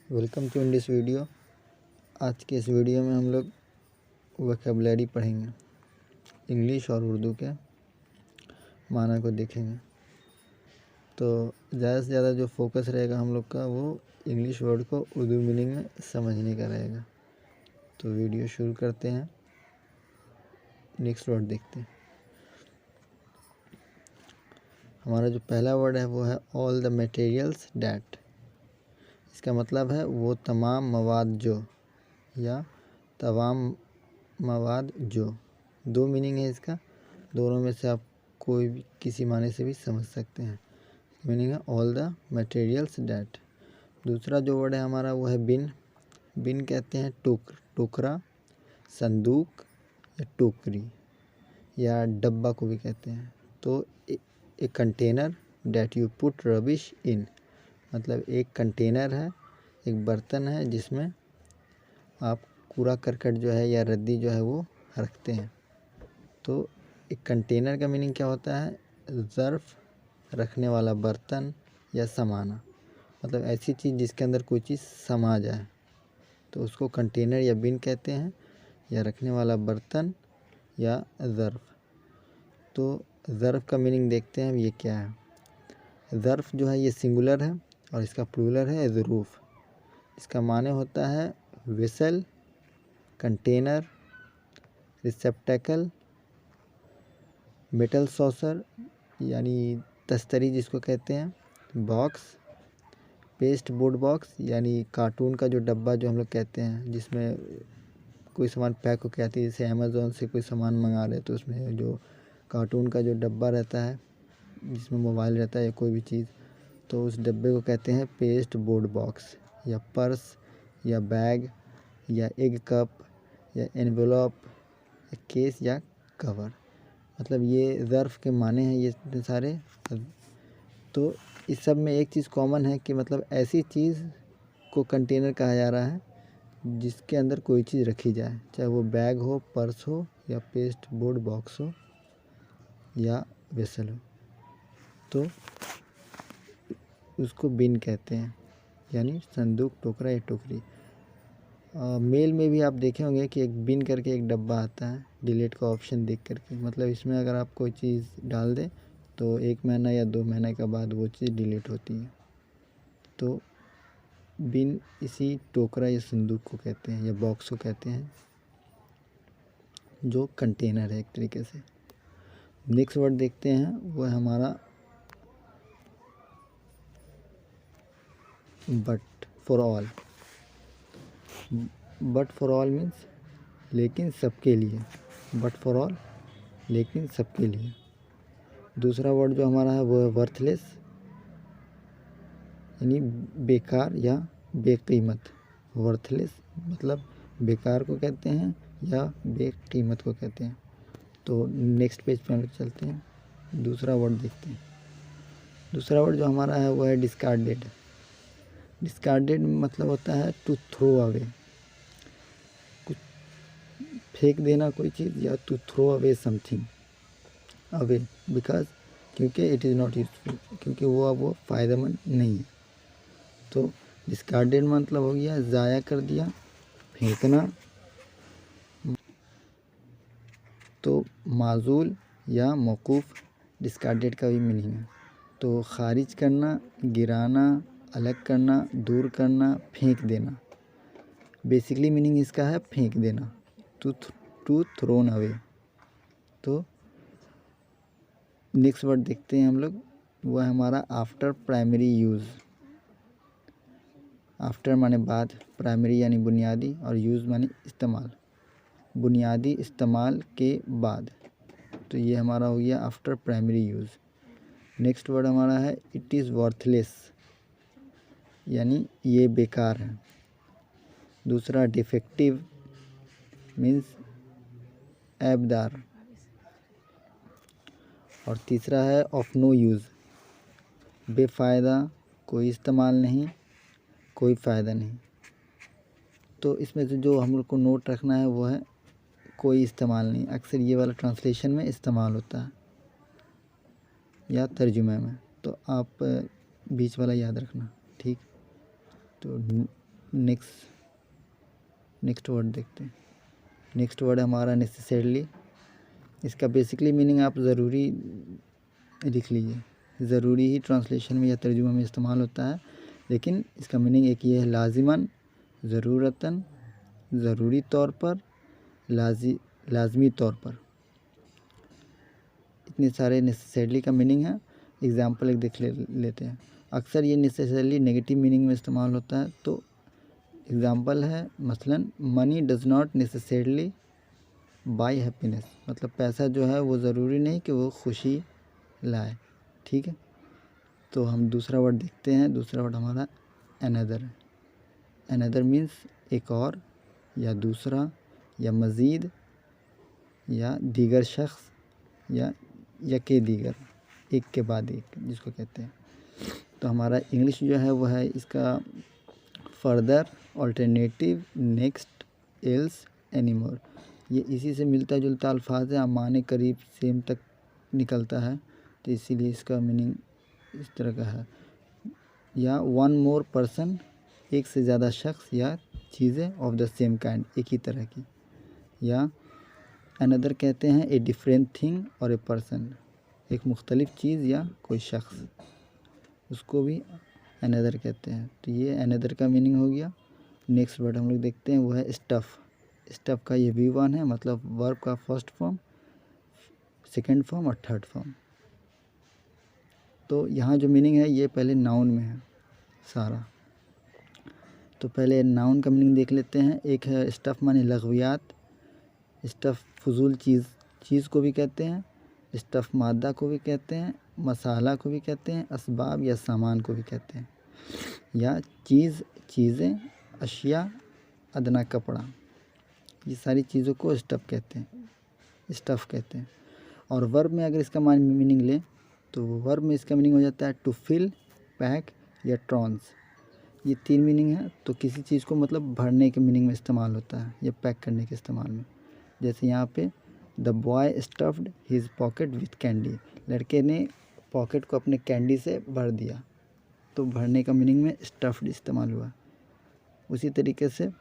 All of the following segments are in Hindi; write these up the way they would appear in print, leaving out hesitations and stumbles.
Welcome to in this video. आज के इस वीडियो में हम लोग वोकैबुलरी पढ़ेंगे, इंग्लिश और उर्दू के माना को देखेंगे। तो ज़्यादा से ज़्यादा जो फोकस रहेगा हम लोग का वो इंग्लिश वर्ड को उर्दू मीनिंग में समझने का रहेगा। तो वीडियो शुरू करते हैं। नेक्स्ट वर्ड देखते हैं। हमारा जो पहला वर्ड है वो है ऑल द मटेरियल्स डैट। इसका मतलब है वो तमाम मवाद जो, या तमाम मवाद जो। दो मीनिंग है इसका, दोनों में से आप कोई भी किसी माने से भी समझ सकते हैं। मीनिंग है ऑल द मटेरियल्स डैट। दूसरा जो वर्ड है हमारा वो है बिन। बिन कहते हैं टोकरा, संदूक या टोकरी या डब्बा को भी कहते हैं। तो एक container that you put rubbish in, मतलब एक कंटेनर है, एक बर्तन है जिसमें आप कूड़ा करकट जो है या रद्दी जो है वो रखते हैं। तो एक कंटेनर का मीनिंग क्या होता है? ज़र्फ़, रखने वाला बर्तन या समाना, मतलब ऐसी चीज़ जिसके अंदर कोई चीज़ समा जाए तो उसको कंटेनर या बिन कहते हैं, या रखने वाला बर्तन या ज़र्फ़। तो ज़र्फ़ का मीनिंग देखते हैं ये क्या है। ज़र्फ़ जो है ये सिंगुलर है और इसका प्लूरल है ज़रूफ़। इसका माने होता है vessel, container, receptacle, metal saucer यानी तस्तरी जिसको कहते हैं, बॉक्स, पेस्ट बोर्ड बॉक्स यानी कार्टून का जो डब्बा जो हम लोग कहते हैं जिसमें कोई सामान पैक होकर आती है। जैसे अमेज़ोन से कोई सामान मंगा रहे तो उसमें जो कार्टून का जो डब्बा रहता है जिसमें मोबाइल रहता है या कोई भी चीज़, तो उस डब्बे को कहते हैं पेस्ट बोर्ड बॉक्स, या पर्स या बैग या एग कप या एनवेलप या केस या कवर। मतलब ये ज़र्फ़ के माने हैं ये इतने सारे। तो इस सब में एक चीज़ कॉमन है कि मतलब ऐसी चीज़ को कंटेनर कहा जा रहा है जिसके अंदर कोई चीज़ रखी जाए, चाहे वो बैग हो, पर्स हो या पेस्ट बोर्ड बॉक्स हो या वेसल हो, तो उसको बिन कहते हैं, यानी संदूक, टोकरा या टोकरी। मेल में भी आप देखे होंगे कि एक बिन करके एक डब्बा आता है डिलीट का ऑप्शन देख करके, मतलब इसमें अगर आप कोई चीज़ डाल दें तो 1 महीना या 2 महीने के बाद वो चीज़ डिलीट होती है। तो बिन इसी टोकरा या संदूक को कहते हैं या बॉक्स को कहते हैं जो कंटेनर है एक तरीके से। नेक्स्ट वर्ड देखते हैं, वो है हमारा but for all. But for all means लेकिन सबके लिए, बट फॉर ऑल लेकिन सबके लिए। दूसरा वर्ड जो हमारा है वो है वर्थलेस, यानी बेकार या बेकीमत। वर्थलेस मतलब बेकार को कहते हैं या बेकीमत को कहते हैं। तो नेक्स्ट पेज पर हम लोग चलते हैं, दूसरा वर्ड देखते हैं। दूसरा वर्ड जो हमारा है वो है डिस्कार्डेड। डिस्कार्डेड मतलब होता है टू थ्रो अवे, कुछ फेंक देना कोई चीज़, या to throw away something away because, क्योंकि इट इज़ नॉट यूजफुल, क्योंकि वो फ़ायदेमंद नहीं है। तो डिस्कार्डेड मतलब हो गया ज़ाया कर दिया, फेंकना। तो माजूल या मौकूफ़ डिस्कार्डेड का भी मीनिंग है। तो खारिज करना, गिराना, अलग करना, दूर करना, फेंक देना। बेसिकली मीनिंग इसका है फेंक देना, टू थ्रोन अवे। तो नेक्स्ट वर्ड देखते हैं हम लोग, वह है हमारा आफ्टर प्राइमरी यूज़। आफ्टर माने बाद, प्राइमरी यानी बुनियादी और यूज़ माने इस्तेमाल, बुनियादी इस्तेमाल के बाद। तो ये हमारा हो गया after primary use. Next word हमारा है इट इज़ वर्थलेस, यानी ये बेकार है। दूसरा डिफेक्टिव मीन्स ऐबदार, और तीसरा है ऑफ नो यूज़, बेफ़ायदा, कोई इस्तेमाल नहीं, कोई फ़ायदा नहीं। तो इसमें से जो हम लोग को नोट रखना है वो है कोई इस्तेमाल नहीं। अक्सर ये वाला ट्रांसलेशन में इस्तेमाल होता है या तर्जुमे में, तो आप बीच वाला याद रखना, ठीक। तो नेक्स्ट वर्ड देखते हैं। नेक्स्ट वर्ड हमारा नेसेसरली। इसका बेसिकली मीनिंग आप ज़रूरी लिख लीजिए। ज़रूरी ही ट्रांसलेशन में या तर्जुमा में इस्तेमाल होता है, लेकिन इसका मीनिंग एक ये है लाजिमन, ज़रूरतन, ज़रूरी तौर पर, लाजमी तौर पर। इतने सारे नेसेसरली का मीनिंग है। एग्जाम्पल एक देख लेते हैं। अक्सर ये नेसेसरली नेगेटिव मीनिंग में इस्तेमाल होता है। तो एग्जाम्पल है मसलन money does not necessarily buy happiness, मतलब पैसा जो है वो ज़रूरी नहीं कि वो खुशी लाए। ठीक है, तो हम दूसरा वर्ड देखते हैं। दूसरा वर्ड हमारा अनदर है। अनदर मीन्स एक और, या दूसरा, या मज़ीद, या दीगर शख्स, या के दीगर, एक के बाद एक जिसको कहते हैं। तो हमारा इंग्लिश जो है वो है इसका further, alternative, next, else, anymore. ये इसी से मिलता जुलता अल्फाज है, माने करीब सेम तक निकलता है, तो इसीलिए इसका मीनिंग इस तरह का है। या वन मोर पर्सन, एक से ज़्यादा शख्स या चीज़ें ऑफ द सेम काइंड, एक ही तरह की। या अनदर कहते हैं ए डिफरेंट थिंग और ए पर्सन, एक मुख्तलिफ चीज़ या कोई शख्स, उसको भी अनदर कहते हैं। तो ये अनदर का मीनिंग हो गया। नेक्स्ट वर्ड हम लोग देखते हैं वो है स्टफ़। स्टफ़ का ये V1 है, मतलब वर्ब का फर्स्ट फॉर्म, सेकंड फॉर्म और थर्ड फॉर्म। तो यहाँ जो मीनिंग है ये पहले नाउन में है सारा। तो पहले नाउन का मीनिंग देख लेते हैं। एक है स्टफ़ माने लग़वियात। स्टफ़ फजूल चीज़ को भी कहते हैं। स्टफ़ मादा को भी कहते हैं, मसाला को भी कहते हैं, असबाब या सामान को भी कहते हैं। या चीज़ें, अशिया, अदना कपड़ा, ये सारी चीज़ों को स्टफ़ कहते हैं। और वर्ब में अगर इसका मीनिंग लें तो वर्ब में इसका मीनिंग हो जाता है टू फिल, पैक या ट्रांस। ये 3 मीनिंग है। तो किसी चीज़ को मतलब भरने के मीनिंग में इस्तेमाल होता है या पैक करने के इस्तेमाल में। जैसे यहाँ पे the boy stuffed his pocket with candy, लड़के ने पॉकेट को अपने कैंडी से भर दिया, तो भरने का मीनिंग में स्टफ्ड इस्तेमाल हुआ। उसी तरीके से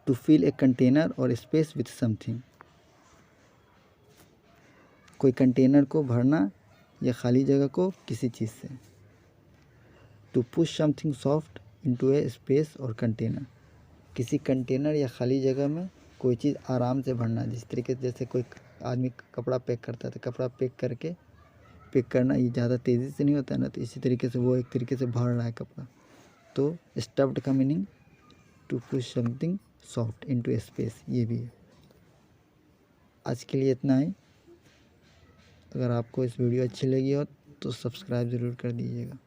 to fill a container or space with something, कोई कंटेनर को भरना या खाली जगह को किसी चीज़ से। To push something soft into a space or container, किसी कंटेनर या खाली जगह में कोई चीज़ आराम से भरना। जिस तरीके से जैसे कोई आदमी कपड़ा पैक करता है, तो कपड़ा पैक करना ये ज़्यादा तेज़ी से नहीं होता है ना, तो इसी तरीके से वो एक तरीके से भर रहा है कपड़ा। तो स्टफ्ड का meaning to push something soft into a space, ये भी है। आज के लिए इतना ही। अगर आपको इस वीडियो अच्छी लगी हो तो सब्सक्राइब ज़रूर कर दीजिएगा।